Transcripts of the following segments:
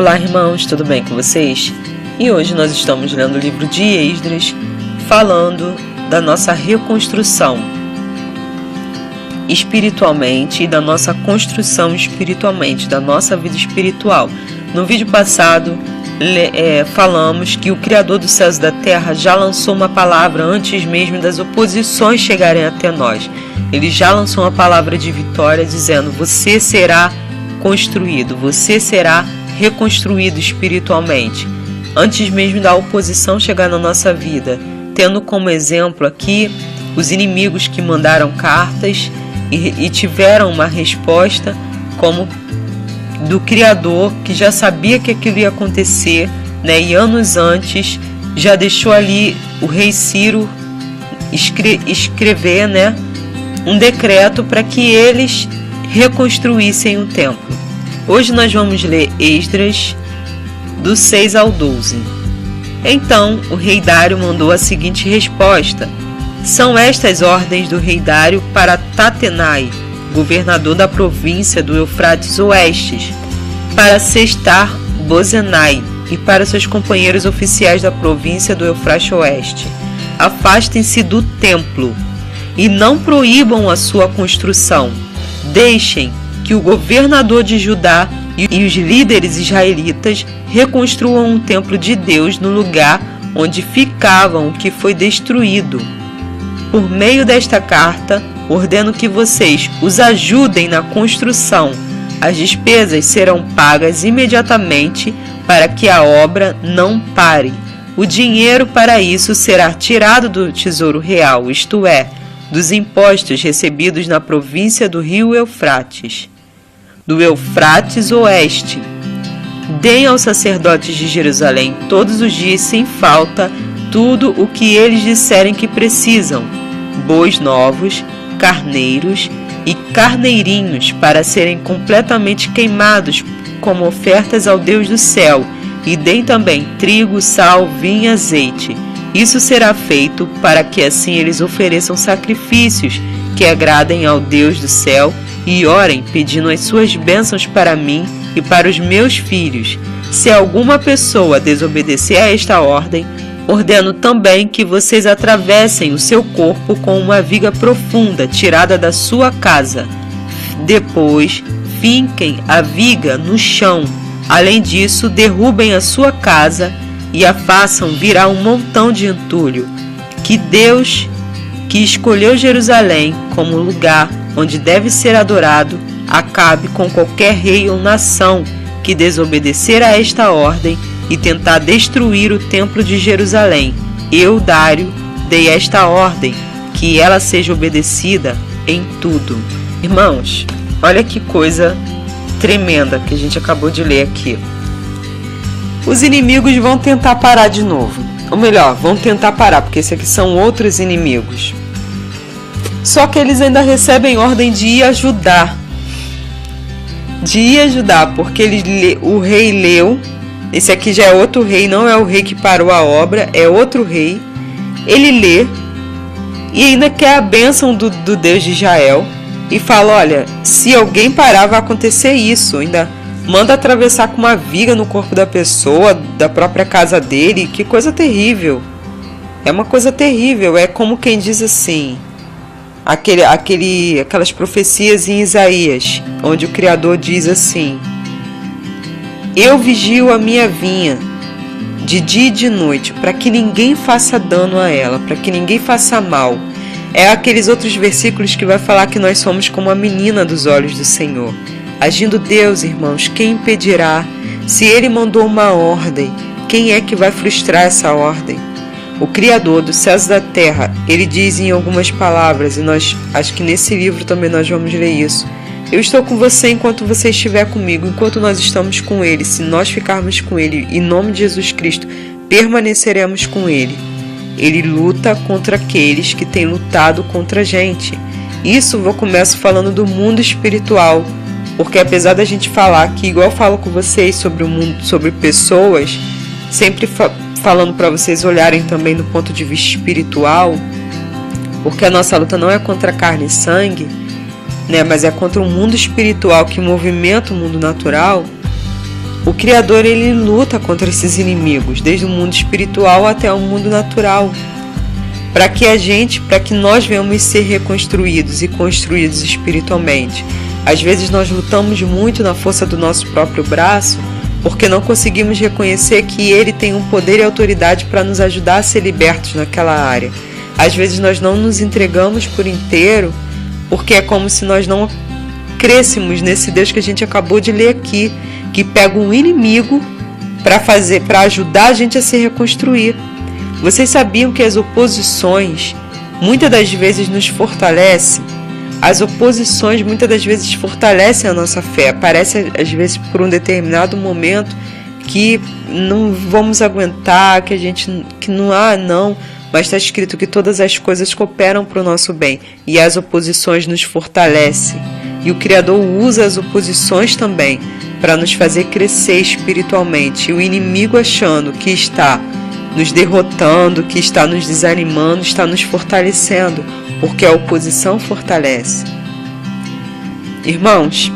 Olá, irmãos, tudo bem com vocês? E hoje nós estamos lendo o livro de Esdras, falando da nossa reconstrução espiritualmente e da nossa construção espiritualmente, da nossa vida espiritual. No vídeo passado, falamos que o Criador dos céus e da terra já lançou uma palavra antes mesmo das oposições chegarem até nós. Ele já lançou uma palavra de vitória dizendo: você será construído, você será reconstruído espiritualmente, antes mesmo da oposição chegar na nossa vida, tendo como exemplo aqui os inimigos que mandaram cartas e tiveram uma resposta como do Criador, que já sabia que aquilo ia acontecer, e anos antes já deixou ali o rei Ciro escrever um decreto para que eles reconstruíssem o templo. Hoje nós vamos ler Esdras, do 6 ao 12. Então o rei Dário mandou a seguinte resposta: são estas ordens do rei Dário para Tatenai, governador da província do Eufrates Oeste, para Sestar-Bozenai e para seus companheiros oficiais da província do Eufrates Oeste. Afastem-se do templo e não proíbam a sua construção. Deixem que o governador de Judá e os líderes israelitas reconstruam o templo de Deus no lugar onde ficavam o que foi destruído. Por meio desta carta, ordeno que vocês os ajudem na construção. As despesas serão pagas imediatamente para que a obra não pare. O dinheiro para isso será tirado do tesouro real, isto é, dos impostos recebidos na província do rio Eufrates, do Eufrates Oeste. Deem aos sacerdotes de Jerusalém todos os dias sem falta tudo o que eles disserem que precisam: bois novos, carneiros e carneirinhos, para serem completamente queimados como ofertas ao Deus do céu, e deem também trigo, sal, vinho e azeite. Isso será feito para que assim eles ofereçam sacrifícios que agradem ao Deus do céu e orem pedindo as suas bênçãos para mim e para os meus filhos. Se alguma pessoa desobedecer a esta ordem, ordeno também que vocês atravessem o seu corpo com uma viga profunda tirada da sua casa. Depois, finquem a viga no chão. Além disso, derrubem a sua casa e a façam virar um montão de entulho. Que Deus, que escolheu Jerusalém como lugar onde deve ser adorado, acabe com qualquer rei ou nação que desobedecer a esta ordem e tentar destruir o templo de Jerusalém. Eu, Dário, dei esta ordem, que ela seja obedecida em tudo. Irmãos, olha que coisa tremenda que a gente acabou de ler aqui. Os inimigos vão tentar parar de novo. Ou melhor, vão tentar parar, porque esses aqui são outros inimigos. Só que eles ainda recebem ordem de ir ajudar. Porque o rei leu. Esse aqui já é outro rei, não é o rei que parou a obra, é outro rei. Ele lê e ainda quer a bênção do Deus de Israel. E fala: olha, se alguém parar, vai acontecer isso. Ainda manda atravessar com uma viga no corpo da pessoa, da própria casa dele. Que coisa terrível. É uma coisa terrível. É como quem diz assim, aquelas profecias em Isaías, onde o Criador diz assim: eu vigio a minha vinha de dia e de noite, para que ninguém faça dano a ela, para que ninguém faça mal. É aqueles outros versículos que vai falar que nós somos como a menina dos olhos do Senhor. Agindo Deus, irmãos, quem impedirá? Se Ele mandou uma ordem, quem é que vai frustrar essa ordem? O Criador dos céus e da terra, Ele diz em algumas palavras, e acho que nesse livro também nós vamos ler isso: eu estou com você enquanto você estiver comigo, enquanto nós estamos com Ele. Se nós ficarmos com Ele, em nome de Jesus Cristo, permaneceremos com Ele. Ele luta contra aqueles que têm lutado contra a gente. Isso eu começo falando do mundo espiritual, porque apesar da gente falar aqui, igual eu falo com vocês sobre o mundo, sobre pessoas, sempre falando para vocês olharem também do ponto de vista espiritual, porque a nossa luta não é contra carne e sangue, mas é contra um mundo espiritual que movimenta o mundo natural. O Criador, ele luta contra esses inimigos, desde o mundo espiritual até o mundo natural, para que nós venhamos ser reconstruídos e construídos espiritualmente. Às vezes nós lutamos muito na força do nosso próprio braço, porque não conseguimos reconhecer que Ele tem um poder e autoridade para nos ajudar a ser libertos naquela área. Às vezes nós não nos entregamos por inteiro, porque é como se nós não crêssemos nesse Deus que a gente acabou de ler aqui, que pega um inimigo para ajudar a gente a se reconstruir. Vocês sabiam que as oposições muitas das vezes nos fortalecem? As oposições muitas das vezes fortalecem a nossa fé. Parece às vezes por um determinado momento que não vamos aguentar, que não, mas está escrito que todas as coisas cooperam para o nosso bem, e as oposições nos fortalecem. E o Criador usa as oposições também para nos fazer crescer espiritualmente. E o inimigo, achando que está nos derrotando, que está nos desanimando, está nos fortalecendo, porque a oposição fortalece. Irmãos,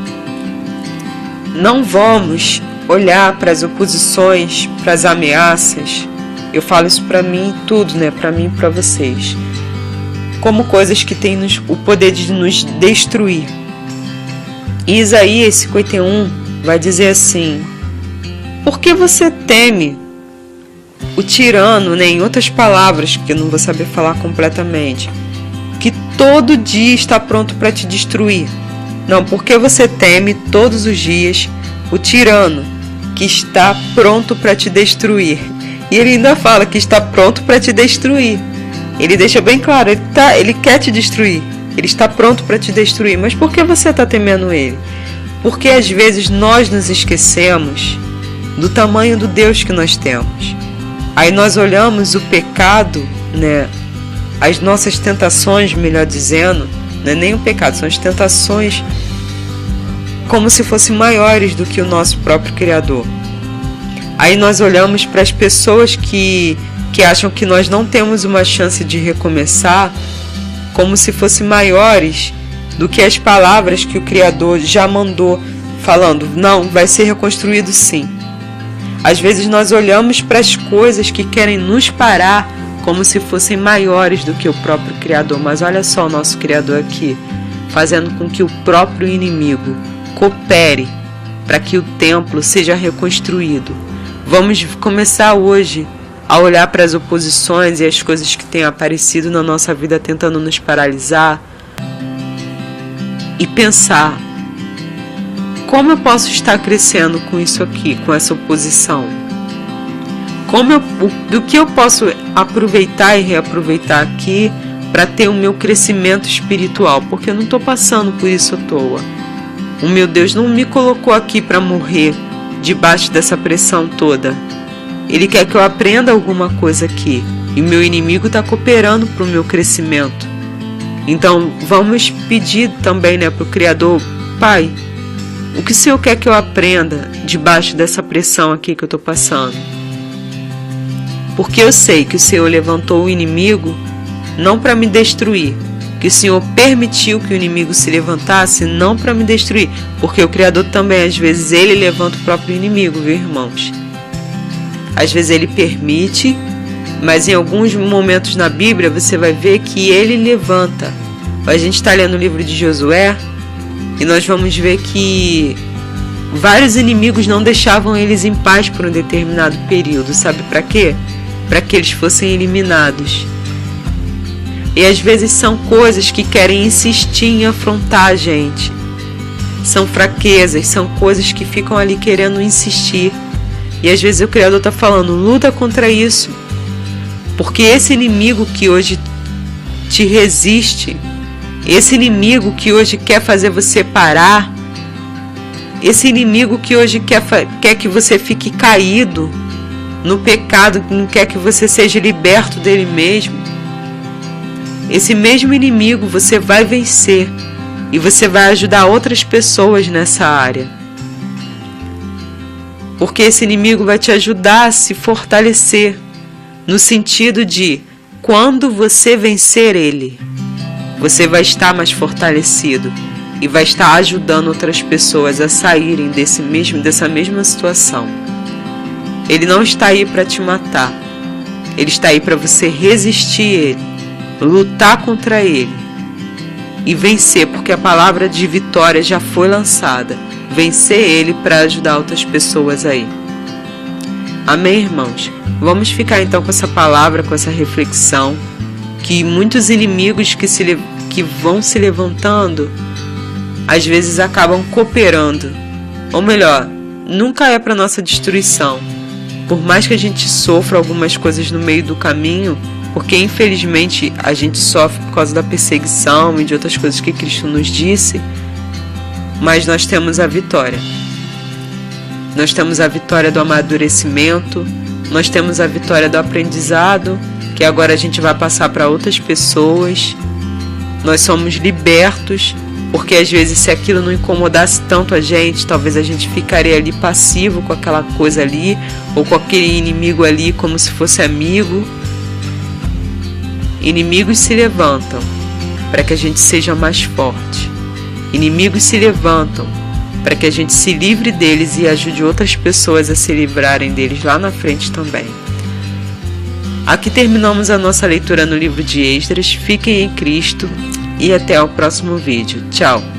não vamos olhar para as oposições, para as ameaças, eu falo isso para mim tudo, né? Para mim e para vocês, como coisas que têm o poder de nos destruir. E Isaías 51 vai dizer assim: por que você teme o tirano, né? Em outras palavras, que eu não vou saber falar completamente, que todo dia está pronto para te destruir. Não, porque você teme todos os dias o tirano que está pronto para te destruir. E ele ainda fala que está pronto para te destruir. Ele deixa bem claro, ele quer te destruir. Ele está pronto para te destruir. Mas por que você está temendo ele? Porque às vezes nós nos esquecemos do tamanho do Deus que nós temos. Aí nós olhamos o pecado, né? As nossas tentações, melhor dizendo, não é nem o pecado, são as tentações, como se fossem maiores do que o nosso próprio Criador. Aí nós olhamos para as pessoas que acham que nós não temos uma chance de recomeçar, como se fossem maiores do que as palavras que o Criador já mandou, falando, não, vai ser reconstruído sim. Às vezes nós olhamos para as coisas que querem nos parar como se fossem maiores do que o próprio Criador. Mas olha só o nosso Criador aqui, fazendo com que o próprio inimigo coopere para que o templo seja reconstruído. Vamos começar hoje a olhar para as oposições e as coisas que têm aparecido na nossa vida tentando nos paralisar e pensar: como eu posso estar crescendo com isso aqui, com essa oposição? Do que eu posso aproveitar e reaproveitar aqui para ter o meu crescimento espiritual? Porque eu não estou passando por isso à toa. O meu Deus não me colocou aqui para morrer debaixo dessa pressão toda. Ele quer que eu aprenda alguma coisa aqui. E o meu inimigo está cooperando para o meu crescimento. Então vamos pedir também, né, para o Criador: Pai, o que o Senhor quer que eu aprenda debaixo dessa pressão aqui que eu estou passando? Porque eu sei que o Senhor levantou o inimigo não para me destruir, que o Senhor permitiu que o inimigo se levantasse não para me destruir, porque o Criador também, às vezes, ele levanta o próprio inimigo, viu, irmãos? Às vezes ele permite, mas em alguns momentos na Bíblia você vai ver que ele levanta. A gente está lendo o livro de Josué e nós vamos ver que vários inimigos não deixavam eles em paz por um determinado período. Sabe para quê? Para que eles fossem eliminados. E às vezes são coisas que querem insistir em afrontar a gente. São fraquezas, são coisas que ficam ali querendo insistir. E às vezes o Criador está falando: luta contra isso. Porque esse inimigo que hoje te resiste, esse inimigo que hoje quer fazer você parar, esse inimigo que hoje quer que você fique caído no pecado, não quer que você seja liberto dele mesmo, esse mesmo inimigo você vai vencer e você vai ajudar outras pessoas nessa área. Porque esse inimigo vai te ajudar a se fortalecer, no sentido de, quando você vencer ele, você vai estar mais fortalecido e vai estar ajudando outras pessoas a saírem dessa mesma situação. Ele não está aí para te matar. Ele está aí para você resistir a ele, lutar contra ele e vencer, porque a palavra de vitória já foi lançada. Vencer ele para ajudar outras pessoas aí. Amém, irmãos? Vamos ficar então com essa palavra, com essa reflexão, que muitos inimigos que vão se levantando, às vezes acabam cooperando. Ou melhor, nunca é para nossa destruição. Por mais que a gente sofra algumas coisas no meio do caminho, porque infelizmente a gente sofre por causa da perseguição e de outras coisas que Cristo nos disse, mas nós temos a vitória. Nós temos a vitória do amadurecimento, nós temos a vitória do aprendizado, que agora a gente vai passar para outras pessoas. Nós somos libertos, porque às vezes se aquilo não incomodasse tanto a gente, talvez a gente ficaria ali passivo com aquela coisa ali, ou com aquele inimigo ali como se fosse amigo. Inimigos se levantam para que a gente seja mais forte. Inimigos se levantam para que a gente se livre deles e ajude outras pessoas a se livrarem deles lá na frente também. Aqui terminamos a nossa leitura no livro de Esdras. Fiquem em Cristo e até o próximo vídeo. Tchau!